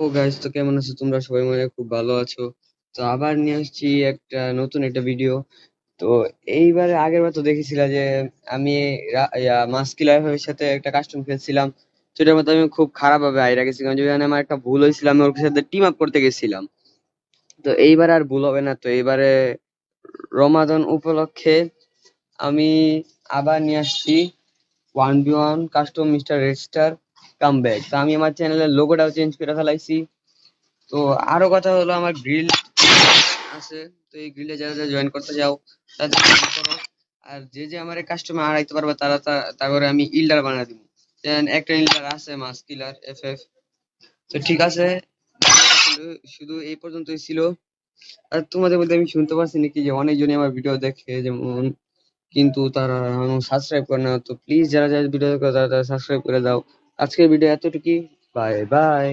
ও guys, তো কেমন আছো তোমরা? সবাই মনে হয় খুব ভালো আছো। তো আবার নিয়ে আসছি নতুন একটা ভিডিও। তো এইবারে আগের বার তো দেখেছিলা যে আমি মাস্কিলার সাথে একটা কাস্টম খেলছিলাম। তো এটার মধ্যে আমি খুব খারাপ ভাবে হাইরা গেছিলাম, যে আমার একটা ভুল হয়েছিল, আমি ওর সাথে টিম আপ করতে গেছিলাম। তো এইবার আর ভুল হবে না। তো এইবারে রমাদান উপলক্ষে আমি আবার নিয়ে আসছি 1v1 custom mister Red Star comeback. তো আমি আমার চ্যানেলের লোগোটাও চেঞ্জ করে ফেলাইছি। তো আরো কথা হলো, আমার গ্রিল আছে। তো এই গ্রিলে যারা যারা জয়েন করতে যাও তাদের join করো। আর যে যে আমার কাস্টমার হারাইতে পারবে তারপরে আমি ইল্ডার বানিয়ে দিব। একটা ইল্ডার আছে মাস্কিলার এফএফ। তো ঠিক আছে, শুধু এই পর্যন্তই ছিল। আর তোমাদের মধ্যে আমি শুনতে পাচ্ছি নাকি যে অনেকজনই আমার ভিডিও দেখে, যেমন কিন্তু তারা সাবস্ক্রাইব করে না। তো প্লিজ যারা যারা ভিডিও দেখো তারা তারা সাবস্ক্রাইব করে দাও। আজকের ভিডিও এতটুকুই। Bye bye.